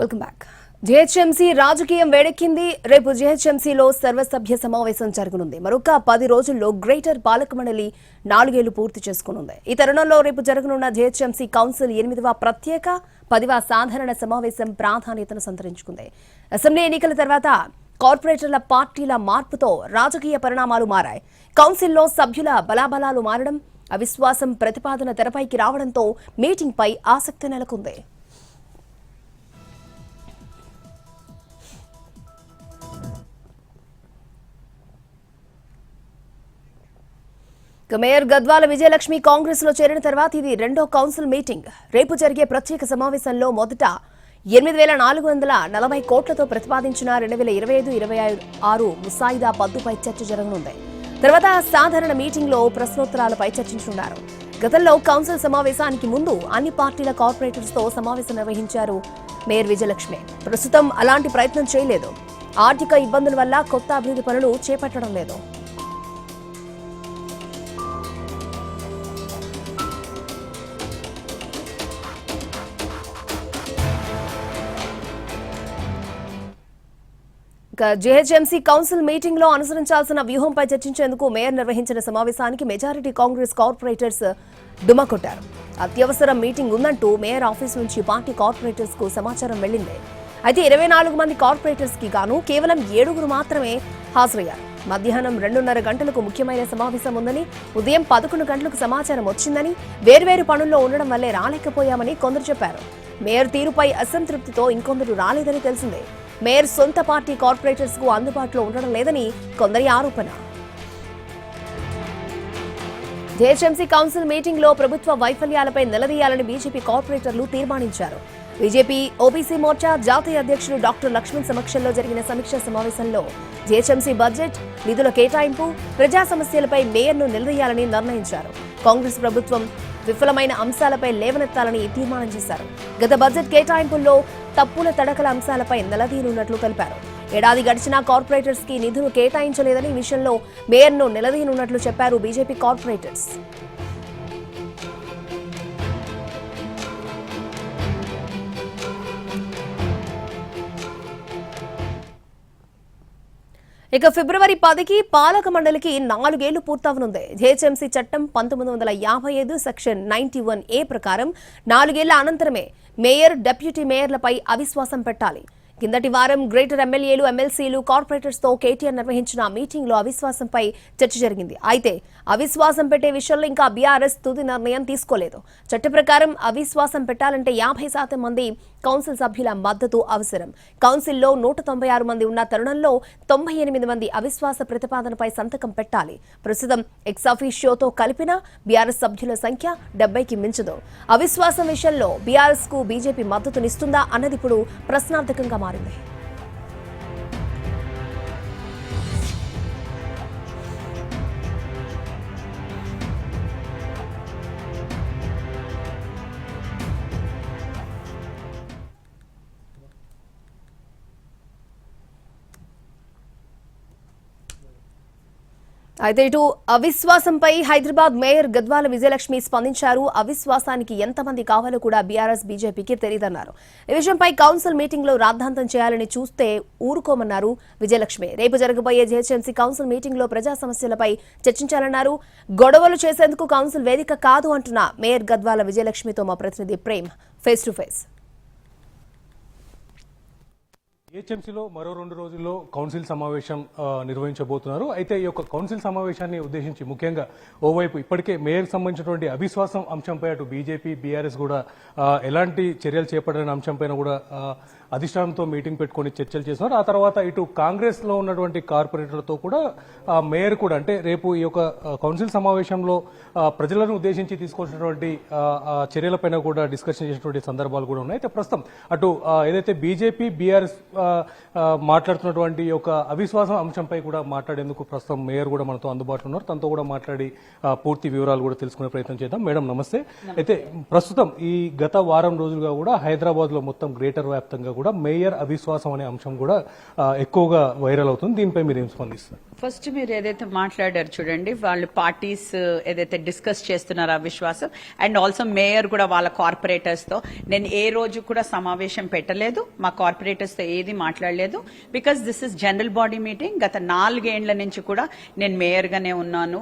Welcome back. GHMC రాజకీయం వేడెక్కింది. రేపు జీహెచ్ఎంసీలో సర్వసభ్య సమావేశం జరగనుంది. మరొక 10 రోజుల్లో గ్రేటర్ పాలక మండలి 4 ఏళ్లు పూర్తి చేసుకునుంది. ఈ తరుణంలో రేపు జరగనున్న జీహెచ్ఎంసీ కౌన్సిల్ 8వ ప్రత్యేక 10వ సాధారణ సమావేశం ప్రాధాన్యతను సంతరించుకుంది. అసెంబ్లీ ఎన్నికల తర్వాత కార్పొరేటర్ల పార్టీల మార్పుతో రాజకీయ పరిణామాలు మారాయి. కౌన్సిల్లో సభ్యుల బలాబలాలు మారడం, అవిశ్వాసం ప్రతిపాదన తెరపైకి రావడంతో మీటింగ్పై ఆసక్తి నెలకొంది. మేయర్ గద్వాల విజయలక్ష్మి కాంగ్రెస్ లో చేరిన తర్వాత ఇది రెండో కౌన్సిల్ మీటింగ్. రేపు జరిగే ప్రత్యేక సమావేశంలో మొదట 8,440 కోట్లతో ప్రతిపాదించిన 2025-26 ముసాయిదా పద్దుపై చర్చ జరగనుంది. తర్వాత సాధారణ మీటింగ్ లో ప్రశ్నోత్తరాలపై చర్చించనున్నారు. గతంలో కౌన్సిల్ సమావేశానికి ముందు అన్ని పార్టీల కార్పొరేటర్స్ తో సమావేశం నిర్వహించారు మేయర్ విజయలక్ష్మి. ప్రస్తుతం అలాంటి ప్రయత్నం చేయలేదు. ఆర్థిక ఇబ్బందుల వల్ల కొత్త అభివృద్ధి పనులు చేపట్టడం లేదు. జీహెచ్ఎంసీ కౌన్సిల్ మీటింగ్ లో అనుసరించాల్సిన వ్యూహంపై చర్చించేందుకు మేయర్ నిర్వహించిన సమావేశానికి మెజారిటీ కాంగ్రెస్ కార్పొరేటర్స్ డుమ్మకొట్టారు. అత్యవసర మీటింగ్ ఉందంటూ మేయర్ ఆఫీస్ నుంచి పార్టీ కార్పొరేటర్స్ కు సమాచారం వెళ్లింది. అయితే 24 మంది కార్పొరేటర్స్ కి గాను కేవలం 7 మాత్రమే హాజరయ్యారు. మధ్యాహ్నం 2:30 గంటలకు ముఖ్యమైన సమావేశం ఉందని, ఉదయం 11 గంటలకు సమాచారం వచ్చిందని, వేర్వేరు పనుల్లో ఉండడం వల్లే రాలేకపోయామని కొందరు చెప్పారు. మేయర్ తీరుపై అసంతృప్తితో ఇంకొందరు రాలేదని తెలిసిందే. మేయర్ సొంత పార్టీ కార్పొరేటర్స్ కు అందుబాటులో ఉండడం లేదని కొందరి ఆరోపణ. జీహెచ్ఎంసీ కౌన్సిల్ మీటింగ్ లో ప్రభుత్వ వైఫల్యాలపై నిలదీయాలని బీజేపీ కార్పొరేటర్లు తీర్మానించారు. బీజేపీ ఓబీసీ మోర్చా జాతీయ అధ్యక్షుడు డాక్టర్ లక్ష్మణ్ సమక్షంలో జరిగిన సమీక్షా సమావేశంలో జీహెచ్ఎంసీ బడ్జెట్, నిధుల కేటాయింపు, ప్రజా సమస్యలపై మేయర్ను నిలదీయాలని నిర్ణయించారు. కాంగ్రెస్ ప్రభుత్వం విఫలమైన అంశాలపై లేవనెత్తాలని తీర్మానం చేశారు. గత బడ్జెట్ కేటాయింపుల్లో తప్పుల తడకల అంశాలపై నిలదీయనున్నట్లు తెలిపారు. ఏడాది గడిచినా కార్పొరేటర్స్ కి నిధులు కేటాయించలేదని ఈ విషయంలో మేయర్ను నిలదీయనున్నట్లు చెప్పారు బీజేపీ కార్పొరేటర్స్. ఇక ఫిబ్రవరి 10కి పాలక మండలికి 4 ఏళ్లు పూర్తవనుంది. జీహెచ్ఎంసీ చట్టం 1955 సెక్షన్ 91A ప్రకారం 4 ఏళ్ల అనంతరమే మేయర్, డెప్యూటీ మేయర్లపై అవిశ్వాసం పెట్టాలి. కిందటి వారం గ్రేటర్ ఎమ్మెల్యేలు, ఎమ్మెల్సీలు, కార్పొరేటర్స్ తో కేటీఆర్ నిర్వహించిన మీటింగ్ లో అవిశ్వాసంపై చర్చ జరిగింది. అయితే అవిశ్వాసం పెట్టే విషయంలో ఇంకా బీఆర్ఎస్ తుది నిర్ణయం తీసుకోలేదు. చట్ట ప్రకారం అవిశ్వాసం పెట్టాలంటే 50% మంది కౌన్సిల్ సభ్యుల మద్దతు అవసరం. కౌన్సిల్లో 196 మంది ఉన్న తరుణంలో 98 మంది అవిశ్వాస ప్రతిపాదనపై సంతకం పెట్టాలి. ప్రస్తుతం ఎక్స్ అఫీషియోతో కలిపిన బీఆర్ఎస్ సభ్యుల సంఖ్య 70కి మించదు. అవిశ్వాసం విషయంలో బీఆర్ఎస్ కు బీజేపీ మద్దతునిస్తుందా అన్నది ఇప్పుడు ప్రశ్నార్థకంగా మారింది. అయితే ఇటు అవిశ్వాసంపై హైదరాబాద్ మేయర్ గద్వాల విజయలక్ష్మి స్పందించారు. అవిశ్వాసానికి ఎంతమంది కావాలో కూడా బీఆర్ఎస్, బీజేపీకి తెలియదన్నారు. ఈ విషయంపై కౌన్సిల్ మీటింగ్ లో రాద్ధాంతం చేయాలని చూస్తే ఊరుకోమన్నారు విజయలక్ష్మి. రేపు జరగబోయే జీహెచ్ఎంసీ కౌన్సిల్ మీటింగ్ లో ప్రజా సమస్యలపై చర్చించాలన్నారు. గొడవలు చేసేందుకు కౌన్సిల్ వేదిక కాదు అంటున్న మేయర్ గద్వాల విజయలక్ష్మితో మా ప్రతినిధి ప్రేమ్ ఫేస్ టు ఫేస్. జీహెచ్ఎంసీలో మరో 2 రోజుల్లో కౌన్సిల్ సమావేశం నిర్వహించబోతున్నారు. అయితే ఈ యొక్క కౌన్సిల్ సమావేశాన్ని ఉద్దేశించి ముఖ్యంగా ఓవైపు ఇప్పటికే మేయర్కి సంబంధించినటువంటి అవిశ్వాసం అంశంపై అటు బీజేపీ, బీఆర్ఎస్ కూడా ఎలాంటి చర్యలు చేపట్టిన అంశంపైన కూడా అధిష్టానంతో మీటింగ్ పెట్టుకుని చర్చలు చేస్తున్నారు. ఆ తర్వాత ఇటు కాంగ్రెస్ లో ఉన్నటువంటి కార్పొరేటర్లతో కూడా మేయర్ కూడా అంటే రేపు ఈ యొక్క కౌన్సిల్ సమావేశంలో ప్రజలను ఉద్దేశించి తీసుకోవాల్సినటువంటి చర్యలపైన కూడా డిస్కషన్ చేసినటువంటి సందర్భాలు కూడా ఉన్నాయి. అయితే ప్రస్తుతం అటు ఏదైతే బీజేపీ, బీఆర్ఎస్ మాట్లాడుతున్నటువంటి ఈ యొక్క అవిశ్వాసం అంశంపై కూడా మాట్లాడేందుకు ప్రస్తుతం మేయర్ కూడా మనతో అందుబాటులో ఉన్నారు. తనతో కూడా మాట్లాడి పూర్తి వివరాలు కూడా తెలుసుకునే ప్రయత్నం చేద్దాం. మేడం నమస్తే. అయితే ప్రస్తుతం ఈ గత వారం రోజులుగా కూడా హైదరాబాద్ లో మొత్తం గ్రేటర్ వ్యాప్తంగా కూడా మేయర్ అవిశ్వాసం అనే అంశం కూడా ఎక్కువగా వైరల్ అవుతుంది. దీనిపై మీరు ఏం స్పందిస్తారు? ఫస్ట్ మీరు ఏదైతే మాట్లాడారు చూడండి, వాళ్ళు పార్టీస్ ఏదైతే డిస్కస్ చేస్తున్నారో అవిశ్వాసం, అండ్ ఆల్సో మేయర్ కూడా వాళ్ళ కార్పొరేటర్స్ తో నేను ఏ రోజు కూడా సమావేశం పెట్టలేదు, మా కార్పొరేటర్స్ తో ఏది మాట్లాడలేదు. Because this is general body meeting. గత 4 ఏండ్ల నుంచి కూడా నేను మేయర్ గానే ఉన్నాను,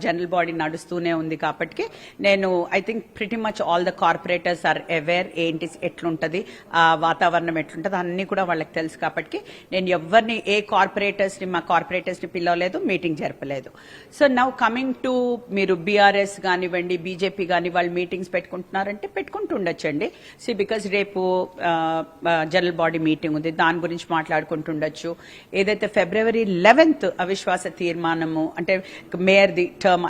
జనరల్ బాడీ నడుస్తూనే ఉంది. కాబట్టి నేను I think pretty much all the corporators are aware ఏంటి ఎట్లుంటది, వాతావరణం ఎట్లుంటది అన్ని కూడా వాళ్ళకి తెలుసు. కాబట్టి నేను ఎవరిని ఏ కార్పొరేటర్స్ ని మా కార్పొరేటర్స్ ని పిలవలేదు, మీటింగ్ జరపలేదు. సో నౌ కమింగ్ టు మీరు బీఆర్ఎస్ కానివ్వండి, బీజేపీ కానీ వాళ్ళు మీటింగ్స్ పెట్టుకుంటున్నారంటే పెట్టుకుంటుండొచ్చండి. సి బికాస్ రేపు జనరల్ బాడీ మీటింగ్ ఉంది, దాని గురించి మాట్లాడుకుంటుండొచ్చు. ఏదైతే February 11th అవిశ్వాస తీర్మానము అంటే మేయర్ది టర్మ్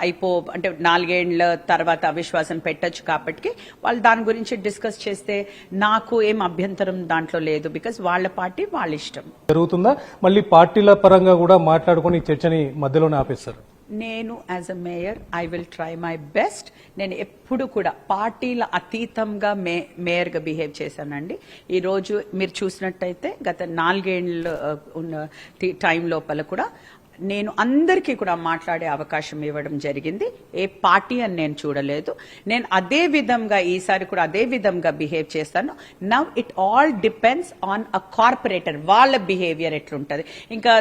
అంటే 4 ఏళ్ల తర్వాత అవిశ్వాసం పెట్టొచ్చు. కాబట్టి వాళ్ళు దాని గురించి డిస్కస్ చేస్తే నాకు ఏం అభ్యంతరం దాంట్లో లేదు. బికాస్ వాళ్ళ పార్టీ వాళ్ళ ఇష్టం. జరుగుతుందా మళ్ళీ పార్టీల పరంగా కూడా మాట్లాడుకుని చర్చని మధ్యలోనే ఆపేస్తారు? నేను as a mayor I will try my best. నేను ఎప్పుడు కూడా పార్టీల అతీతంగా మేయర్గా బిహేవ్ చేశానండి. ఈరోజు మీరు చూసినట్టయితే గత 4 ఏళ్ళ ఉన్న టైం లోపల కూడా నేను అందరికీ కూడా మాట్లాడే అవకాశం ఇవ్వడం జరిగింది. ఏ పార్టీ అని నేను చూడలేదు. నేను అదే విధంగా ఈసారి కూడా అదే విధంగా బిహేవ్ చేస్తాను. Now it all depends on a corporator, వాళ్ళ బిహేవియర్ ఎట్లుంటది. ఇంకా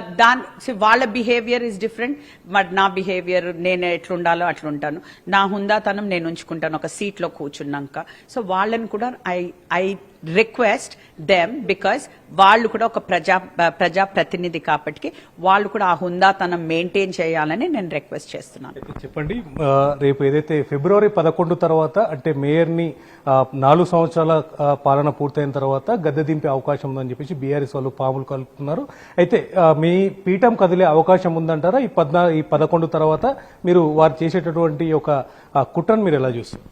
వాళ్ళ బిహేవియర్ ఇస్ డిఫరెంట్. మరి నా బిహేవియర్ నేను ఎట్లుండాలో అట్లుంటాను. నా హుందాతనం నేను ఉంచుకుంటాను ఒక సీట్లో కూర్చున్నాక. సో వాళ్ళని కూడా ఐ రిక్వెస్ట్ దెమ్, బికాస్ వాళ్ళు కూడా ఒక ప్రజా ప్రతినిధి కాబట్టి వాళ్ళు కూడా ఆ హుందాతనం మెయింటైన్ చేయాలని నేను రిక్వెస్ట్ చేస్తున్నాను. చెప్పండి, రేపు ఏదైతే February 11 తర్వాత అంటే మేయర్ ని 4 సంవత్సరాల పాలన పూర్తయిన తర్వాత గద్దె దింపే అవకాశం ఉందని చెప్పేసి బీఆర్ఎస్ వాళ్ళు పాములు కలుపుతున్నారు. అయితే మీ పీఠం కదిలే అవకాశం ఉందంటారా? ఈ 11 తర్వాత మీరు వారు చేసేటటువంటి ఒక కుట్రను మీరు ఎలా చూస్తారు?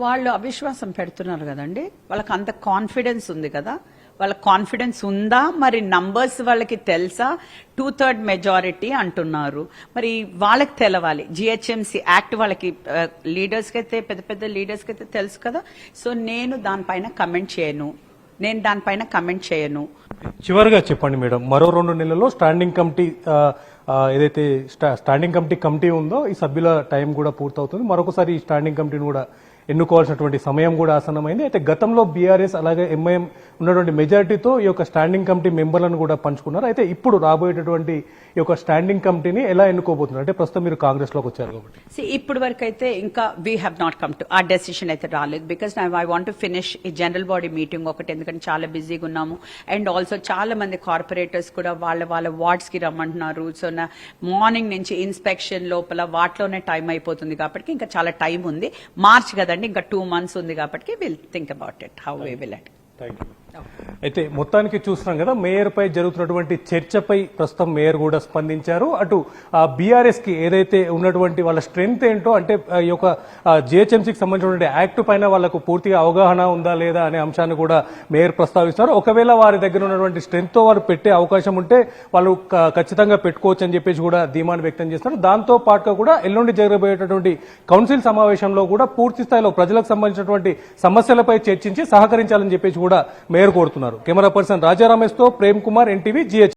వాళ్ళు అవిశ్వాసం పెడుతున్నారు కదండి, వాళ్ళకి అంత కాన్ఫిడెన్స్ ఉంది కదా. వాళ్ళ కాన్ఫిడెన్స్ ఉందా? మరి నంబర్స్ వాళ్ళకి తెలుసా? 2/3 మెజారిటీ అంటున్నారు. మరి వాళ్ళకి తెలవాలి. జిహెచ్ఎంసీ యాక్ట్ వాళ్ళకి లీడర్స్కి అయితే పెద్ద పెద్ద లీడర్స్కి అయితే తెలుసు కదా. సో నేను దానిపైన కమెంట్ చేయను. చివరిగా చెప్పండి మేడం, మరో 2 నెలల్లో స్టాండింగ్ కమిటీ ఏదైతే స్టాండింగ్ కమిటీ ఉందో ఈ సభ్యుల టైం కూడా పూర్తవుతుంది. మరొకసారి ఈ స్టాండింగ్ కమిటీని కూడా ఎన్నుకోవాల్సినటువంటి సమయం కూడా ఆసన్నమైంది. అయితే గతంలో బీఆర్ఎస్ అలాగే ఎంఐఎం ఉన్నటువంటి మెజారిటీతో ఈ యొక్క స్టాండింగ్ కమిటీ మెంబర్లను కూడా పంచుకున్నారు. అయితే ఇప్పుడు రాబోయేటటువంటి ఈ యొక్క స్టాండింగ్ కమిటీని ఎలా ఎన్నుకోబోతున్నారు? అంటే ప్రస్తుతం మీరు కాంగ్రెస్ లోకి వచ్చారు కాబట్టి ఇప్పటి వరకు అయితే ఇంకా we have not come to ఆ డెసిషన్ అయితే రాలేదు. Because I want to finish ఈ జనరల్ బాడీ మీటింగ్ ఒకటి, ఎందుకంటే చాలా బిజీగా ఉన్నాము. అండ్ ఆల్సో చాలా మంది కార్పొరేటర్స్ కూడా వాళ్ళ వార్డ్స్ కి రమ్మంటున్నారు. సో నా మార్నింగ్ నుంచి ఇన్స్పెక్షన్ లోపల వాటిలోనే టైం అయిపోతుంది. కాబట్టి ఇంకా చాలా టైం ఉంది. మార్చ్ కదండి, ఇంకా 2 months ఉంది. కాబట్టి will think about it how we will it. అయితే మొత్తానికి చూస్తున్నాం కదా, మేయర్ పై జరుగుతున్నటువంటి చర్చపై ప్రస్తుతం మేయర్ కూడా స్పందించారు. అటు బీఆర్ఎస్ కి ఏదైతే ఉన్నటువంటి వాళ్ళ స్ట్రెంగ్త్ ఏంటో, అంటే ఈ యొక్క జిహెచ్ఎంసీకి సంబంధించినటువంటి యాక్ట్ పైన వాళ్ళకు పూర్తిగా అవగాహన ఉందా లేదా అనే అంశాన్ని కూడా మేయర్ ప్రస్తావిస్తున్నారు. ఒకవేళ వారి దగ్గర ఉన్నటువంటి స్ట్రెంగ్త్ తో వారు పెట్టే అవకాశం ఉంటే వాళ్ళు ఖచ్చితంగా పెట్టుకోవచ్చు అని చెప్పేసి కూడా ధీమాను వ్యక్తం చేస్తున్నారు. దాంతో పాటుగా కూడా ఎల్లుండి జరగబోయేటటువంటి కౌన్సిల్ సమావేశంలో కూడా పూర్తి స్థాయిలో ప్రజలకు సంబంధించినటువంటి సమస్యలపై చర్చించి సహకరించాలని చెప్పేసి కూడా మేయర్ కోరుతున్నారు. కెమెరా పర్సన్ రాజా రమేష్ తో ప్రేమ్ కుమార్, NTV, GH.